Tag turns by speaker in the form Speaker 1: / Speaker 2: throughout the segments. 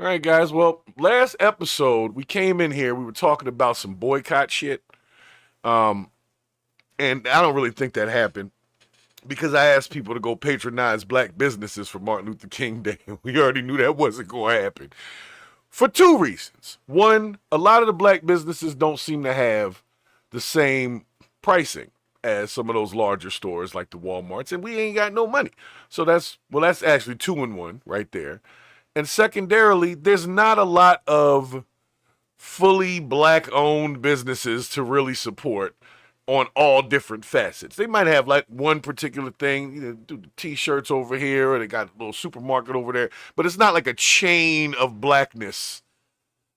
Speaker 1: All right, guys. Well, last episode we came in here. We were talking about some boycott shit, um, and I don't really think that happened because I asked people to go patronize black businesses for Martin Luther King Day. We already knew that wasn't going to happen for two reasons. One, a lot of the black businesses don't seem to have the same pricing as some of those larger stores like the Walmarts, and we ain't got no money. So that's actually two in one right there. And secondarily, there's not a lot of fully black owned businesses to really support on all different facets. They might have like one particular thing, do the t-shirts over here, or they got a little supermarket over there, but it's not like a chain of blackness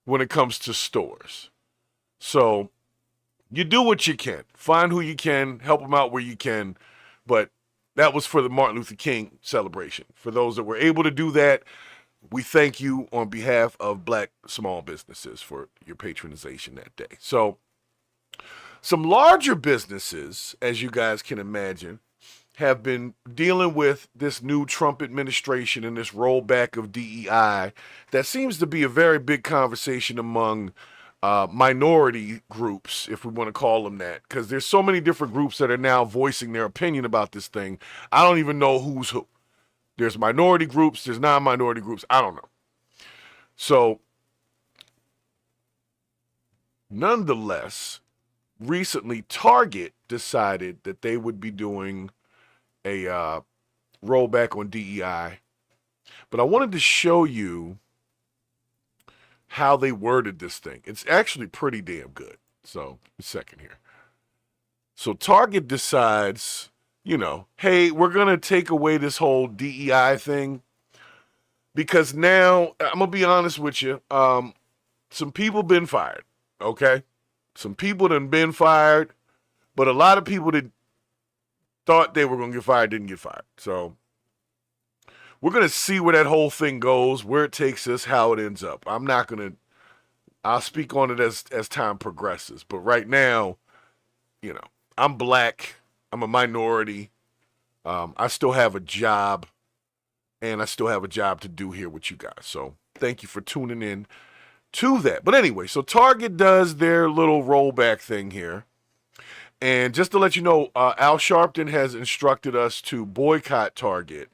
Speaker 1: when it comes to stores. So you do what you can. Find who you can, help them out where you can, but that was for the Martin Luther King celebration. For those that were able to do that, we thank you on behalf of black small businesses for your patronization that day. So, some larger businesses, as you guys can imagine, have been dealing with this new Trump administration and this rollback of DEI that seems to be a very big conversation among minority groups, if we want to call them that, because there's so many different groups that are now voicing their opinion about this thing. I don't even know who's who. There's minority groups, there's non-minority groups, I don't know. So, nonetheless, recently Target decided that they would be doing a rollback on DEI. But I wanted to show you how they worded this thing. It's actually pretty damn good. So, a second here. So, Target decides, hey, we're going to take away this whole DEI thing because now, I'm going to be honest with you, some people been fired, okay? Some people done been fired, but a lot of people that thought they were going to get fired didn't get fired. So we're going to see where that whole thing goes, where it takes us, how it ends up. I'll speak on it as time progresses. But right now, I'm black. I'm a minority. I still have a job, and I still have a job to do here with you guys. So thank you for tuning in to that. But anyway, so Target does their little rollback thing here. And just to let you know, Al Sharpton has instructed us to boycott Target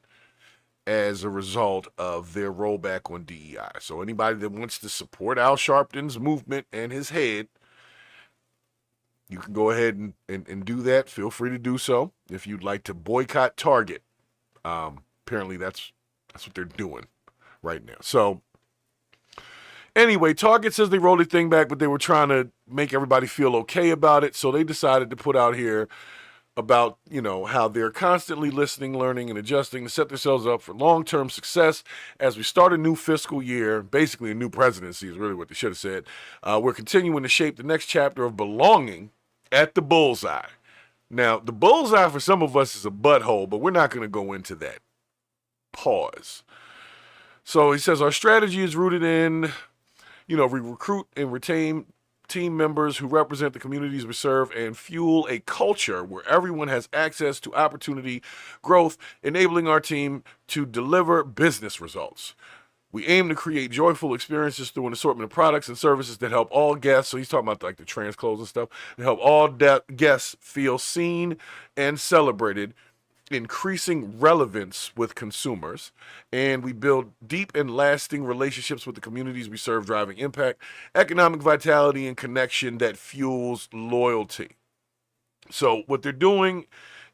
Speaker 1: as a result of their rollback on DEI. So anybody that wants to support Al Sharpton's movement and his head, you can go ahead and do that. Feel free to do so if you'd like to boycott Target. Apparently that's what they're doing right now. So anyway, Target says they rolled the thing back, but they were trying to make everybody feel okay about it. So they decided to put out here about, how they're constantly listening, learning, and adjusting to set themselves up for long-term success as we start a new fiscal year, basically a new presidency is really what they should have said. We're continuing to shape the next chapter of belonging at the bullseye. Now, the bullseye for some of us is a butthole, but we're not going to go into that. Pause. So he says our strategy is rooted in, we recruit and retain team members who represent the communities we serve and fuel a culture where everyone has access to opportunity, growth, enabling our team to deliver business results. We aim to create joyful experiences through an assortment of products and services that help all guests. So he's talking about like the trans clothes and stuff, and help all guests feel seen and celebrated, increasing relevance with consumers. And we build deep and lasting relationships with the communities we serve, driving impact, economic vitality, and connection that fuels loyalty. So what they're doing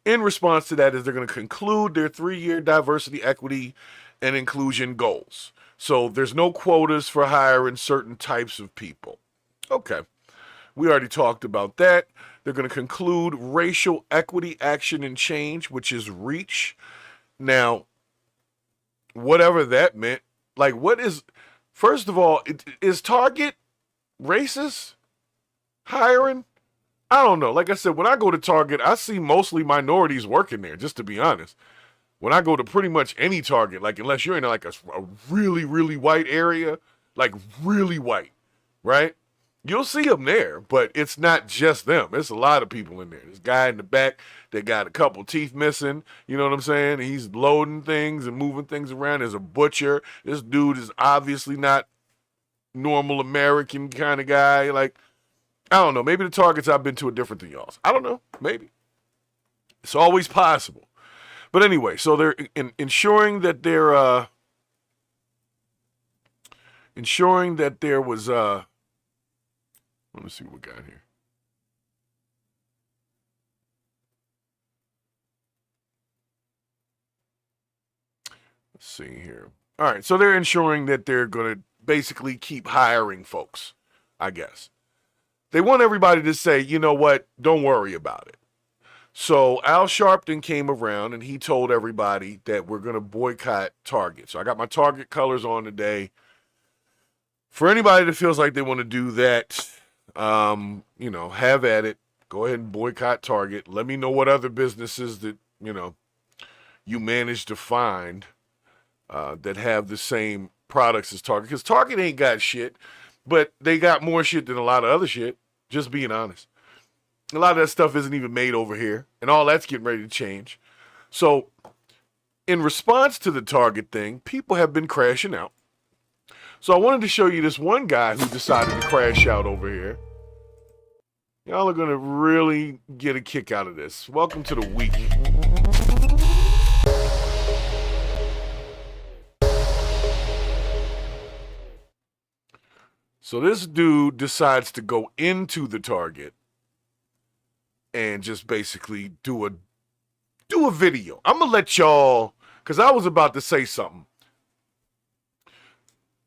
Speaker 1: in response to that is they're going to conclude their 3-year diversity, equity, and inclusion goals. So there's no quotas for hiring certain types of people. Okay. We already talked about that. They're going to conclude racial equity action and change, which is REACH. Now, whatever that meant, like first of all, is Target racist hiring? I don't know. Like I said, when I go to Target, I see mostly minorities working there, just to be honest. When I go to pretty much any Target, like unless you're in like a really, really white area, like really white, right? You'll see them there, but it's not just them. It's a lot of people in there. This guy in the back that got a couple teeth missing, you know what I'm saying? He's loading things and moving things around. There's a butcher. This dude is obviously not normal American kind of guy. Like, I don't know. Maybe the Targets I've been to are different than y'all's. I don't know. Maybe. It's always possible. But anyway, so they're ensuring that there was let me see what we got here. Let's see here. All right, so they're ensuring that they're going to basically keep hiring folks, I guess. They want everybody to say, you know what, don't worry about it. So Al Sharpton came around and he told everybody that we're going to boycott Target. So I got my Target colors on today. For anybody that feels like they want to do that, you know, have at it. Go ahead and boycott Target. Let me know what other businesses that, you know, you managed to find that have the same products as Target. Because Target ain't got shit, but they got more shit than a lot of other shit, just being honest. A lot of that stuff isn't even made over here, and all that's getting ready to change. So in response to the Target thing, people have been crashing out. So I wanted to show you this one guy who decided to crash out over here. Y'all are going to really get a kick out of this. Welcome to the week. So this dude decides to go into the Target and just basically do a video. I'm going to let y'all, because I was about to say something.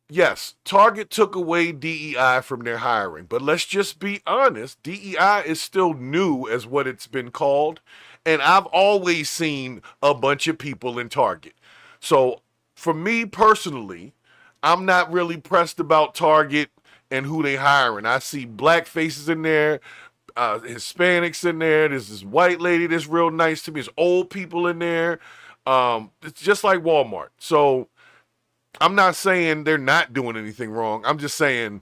Speaker 1: Yes, Target took away DEI from their hiring, but let's just be honest, DEI is still new as what it's been called, and I've always seen a bunch of people in Target. So for me personally, I'm not really pressed about Target and who they hiring. I see black faces in there, Hispanics in there. There's this white lady that's real nice to me. There's old people in there. It's just like Walmart. So I'm not saying they're not doing anything wrong. I'm just saying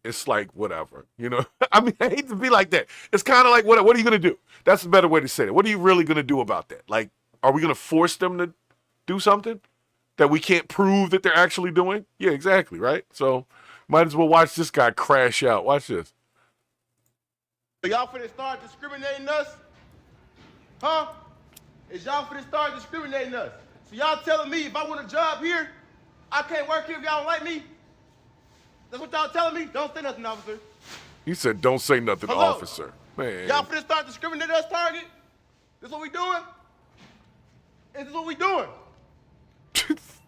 Speaker 1: it's like whatever, you know. I mean, I hate to be like that. It's kind of like what are you gonna do? That's a better way to say it. What are you really gonna do about that? Like, are we gonna force them to do something that we can't prove that they're actually doing? Yeah, exactly, right? So might as well watch this guy crash out. Watch this.
Speaker 2: Y'all finna start discriminating us? Huh? Is y'all finna start discriminating us? So y'all telling me if I want a job here, I can't work here if y'all don't like me? That's what y'all telling me? Don't say nothing, officer.
Speaker 1: He said, don't say nothing,
Speaker 2: Hello?
Speaker 1: officer. Man.
Speaker 2: Y'all finna start discriminating us, Target? This what we doing? Is this what we doing?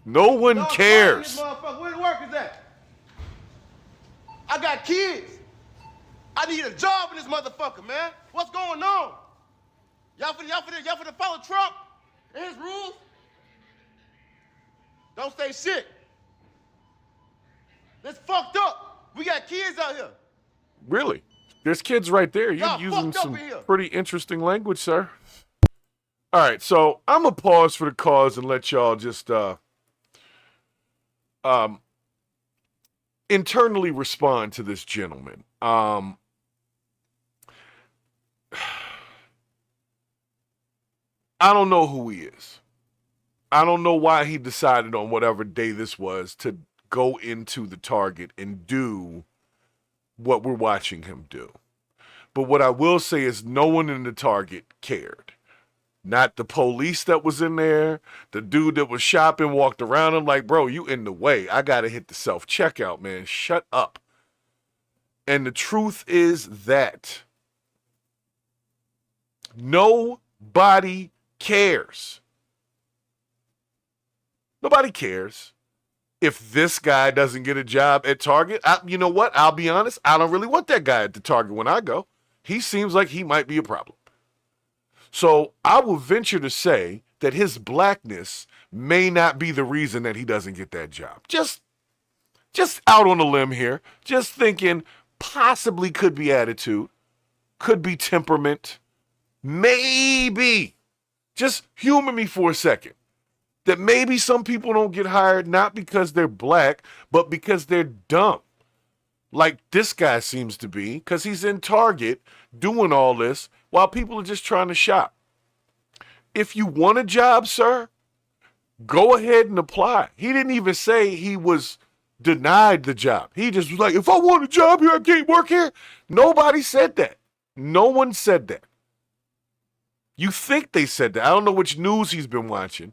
Speaker 1: No one cares.
Speaker 2: Where the work is at? I got kids. I need a job in this motherfucker, man. What's going on? Y'all finna follow Trump and his rules? Don't say shit. That's fucked up. We got kids out here.
Speaker 1: Really? There's kids right there. You're
Speaker 2: Y'all
Speaker 1: using some
Speaker 2: in here.
Speaker 1: pretty interesting language, sir. All right, so I'm going to pause for the cause and let y'all just internally respond to this gentleman. I don't know who he is. I don't know why he decided on whatever day this was to go into the Target and do what we're watching him do. But what I will say is no one in the Target cared. Not the police that was in there. The dude that was shopping walked around him like, bro, you in the way. I got to hit the self-checkout, man. Shut up. And the truth is that nobody cares. Nobody cares if this guy doesn't get a job at Target. You know what? I'll be honest. I don't really want that guy at the Target when I go. He seems like he might be a problem. So I will venture to say that his blackness may not be the reason that he doesn't get that job. Just out on a limb here. Just thinking possibly could be attitude. Could be temperament. Maybe. Just humor me for a second. That maybe some people don't get hired not because they're black, but because they're dumb. Like this guy seems to be, because he's in Target doing all this while people are just trying to shop. If you want a job, sir, go ahead and apply. He didn't even say he was denied the job. He just was like, if I want a job here, I can't work here. Nobody said that. No one said that. You think they said that. I don't know which news he's been watching,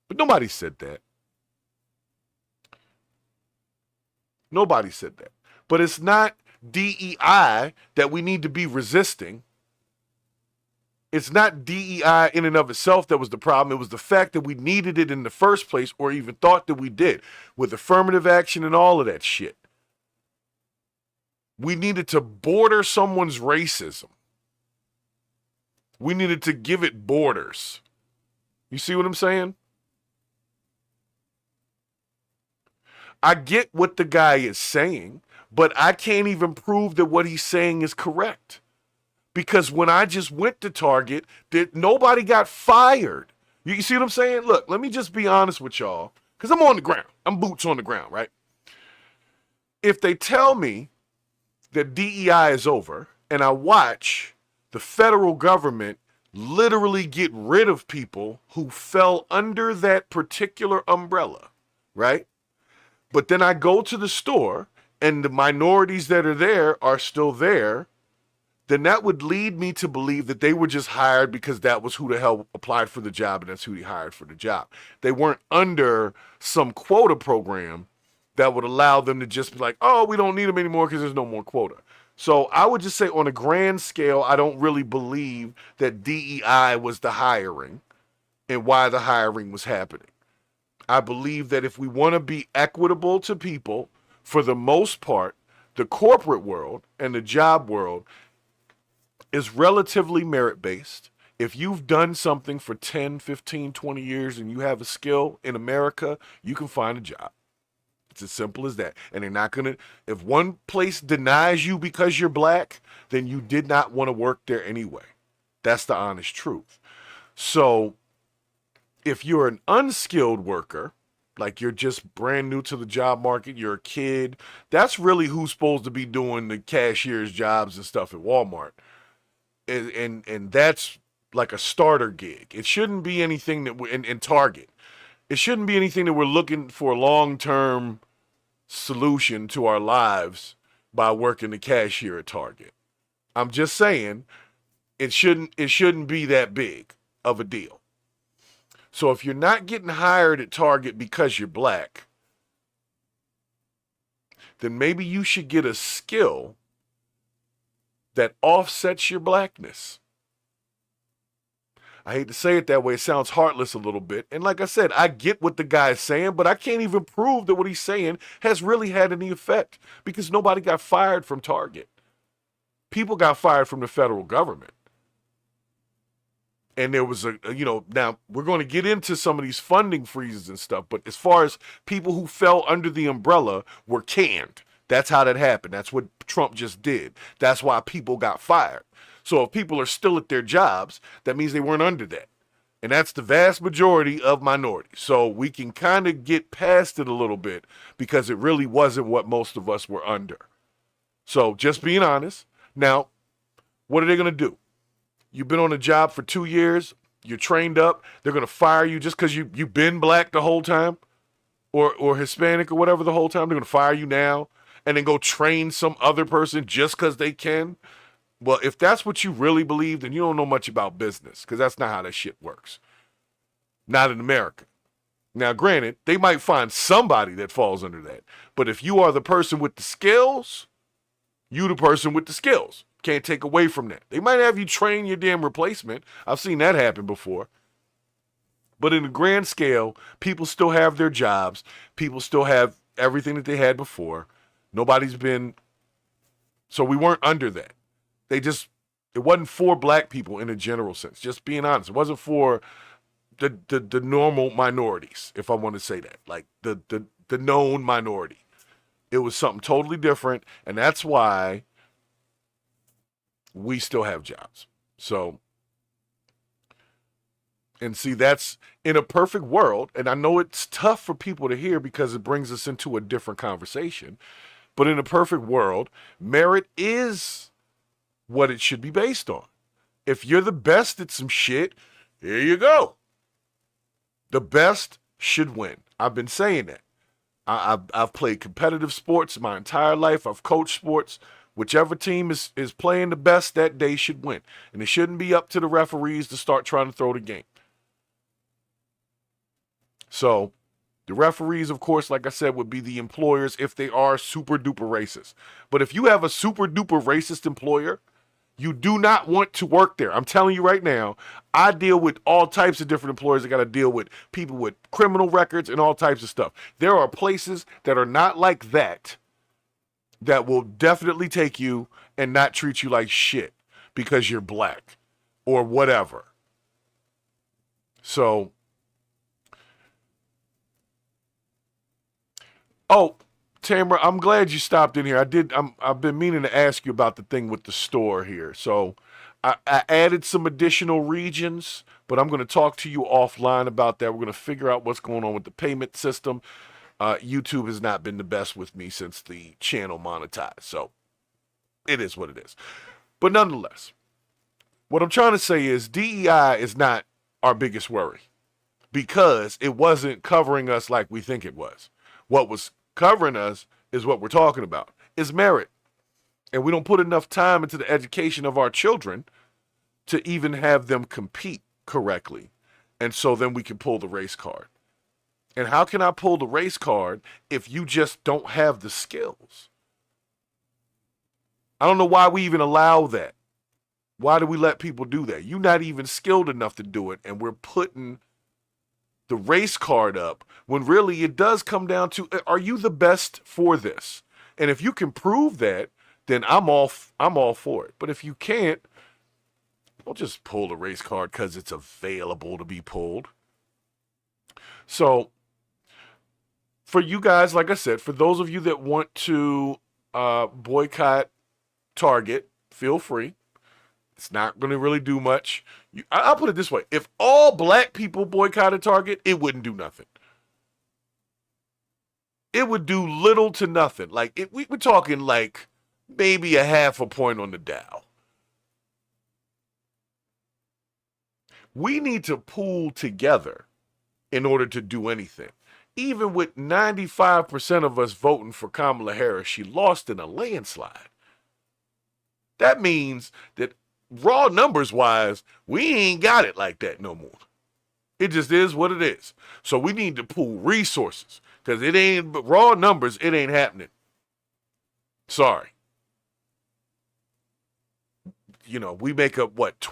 Speaker 1: but nobody said that. Nobody said that. But it's not DEI that we need to be resisting. It's not DEI in and of itself that was the problem. It was the fact that we needed it in the first place, or even thought that we did, with affirmative action and all of that shit. We needed to border someone's racism. We needed to give it borders. You see what I'm saying? I get what the guy is saying, but I can't even prove that what he's saying is correct. Because when I just went to Target, nobody got fired. You see what I'm saying? Look, let me just be honest with y'all, because I'm on the ground. I'm boots on the ground, right? If they tell me that DEI is over, and I watch the federal government literally get rid of people who fell under that particular umbrella, right? But then I go to the store and the minorities that are there are still there, then that would lead me to believe that they were just hired because that was who the hell applied for the job and that's who he hired for the job. They weren't under some quota program that would allow them to just be like, oh, we don't need them anymore because there's no more quota. So I would just say on a grand scale, I don't really believe that DEI was the hiring and why the hiring was happening. I believe that if we want to be equitable to people, for the most part, the corporate world and the job world is relatively merit-based. If you've done something for 10, 15, 20 years and you have a skill in America, you can find a job. It's as simple as that. And they're not going to, if one place denies you because you're black, then you did not want to work there anyway. That's the honest truth. So if you're an unskilled worker, like you're just brand new to the job market, you're a kid, that's really who's supposed to be doing the cashier's jobs and stuff at Walmart. And that's like a starter gig. It shouldn't be anything that we're in Target. It shouldn't be anything that we're looking for a long-term solution to our lives by working the cashier at Target. I'm just saying it shouldn't be that big of a deal. So if you're not getting hired at Target because you're black, then maybe you should get a skill that offsets your blackness. I hate to say it that way. It sounds heartless a little bit. And like I said, I get what the guy is saying, but I can't even prove that what he's saying has really had any effect because nobody got fired from Target. People got fired from the federal government. And there was now we're going to get into some of these funding freezes and stuff, but as far as people who fell under the umbrella were canned. That's how that happened. That's what Trump just did. That's why people got fired. So if people are still at their jobs, that means they weren't under that. And that's the vast majority of minorities. So we can kind of get past it a little bit because it really wasn't what most of us were under. So just being honest. Now, what are they going to do? You've been on a job for 2 years. You're trained up. They're going to fire you just because you've been black the whole time or Hispanic or whatever the whole time. They're going to fire you now and then go train some other person just because they can. Well, if that's what you really believe, then you don't know much about business because that's not how that shit works. Not in America. Now, granted, they might find somebody that falls under that. But if you are the person with the skills, you the person with the skills. Can't take away from that. They might have you train your damn replacement. I've seen that happen before. But in the grand scale, people still have their jobs. People still have everything that they had before. Nobody's been... So we weren't under that. It wasn't for black people in a general sense. Just being honest. It wasn't for the normal minorities, if I want to say that. Like the known minority. It was something totally different. And that's why we still have jobs. So, and see, that's in a perfect world. And I know it's tough for people to hear because it brings us into a different conversation. But in a perfect world, merit is what it should be based on. If you're the best at some shit, here you go. The best should win. I've been saying that. I've played competitive sports my entire life. I've coached sports. Whichever team is playing the best that day should win. And it shouldn't be up to the referees to start trying to throw the game. So the referees, of course, like I said, would be the employers if they are super duper racist. But if you have a super duper racist employer, you do not want to work there. I'm telling you right now, I deal with all types of different employers. I got to deal with people with criminal records and all types of stuff. There are places that are not like that that will definitely take you and not treat you like shit because you're black or whatever. So, oh, Tamara, I'm glad you stopped in here. I've been meaning to ask you about the thing with the store here. So I added some additional regions, but I'm going to talk to you offline about that. We're going to figure out what's going on with the payment system. YouTube has not been the best with me since the channel monetized. So it is what it is. But nonetheless, what I'm trying to say is DEI is not our biggest worry because it wasn't covering us like we think it was. What was covering us is what we're talking about, is merit. And we don't put enough time into the education of our children to even have them compete correctly. And so then we can pull the race card. And how can I pull the race card if you just don't have the skills? I don't know why we even allow that. Why do we let people do that? You're not even skilled enough to do it, and we're putting the race card up when really it does come down to, are you the best for this? And if you can prove that, then I'm all for it. But if you can't, don't just pull the race card because it's available to be pulled. So for you guys, like I said, for those of you that want to boycott Target, feel free. It's not going to really do much. I'll put it this way. If all black people boycotted Target, it wouldn't do nothing. It would do little to nothing. Like, we're talking like maybe a half a point on the Dow. We need to pool together in order to do anything. Even with 95% of us voting for Kamala Harris, she lost in a landslide. That means that raw numbers wise, we ain't got it like that no more. It just is what it is. So we need to pool resources because it ain't raw numbers. It ain't happening. Sorry. You know, we make up what,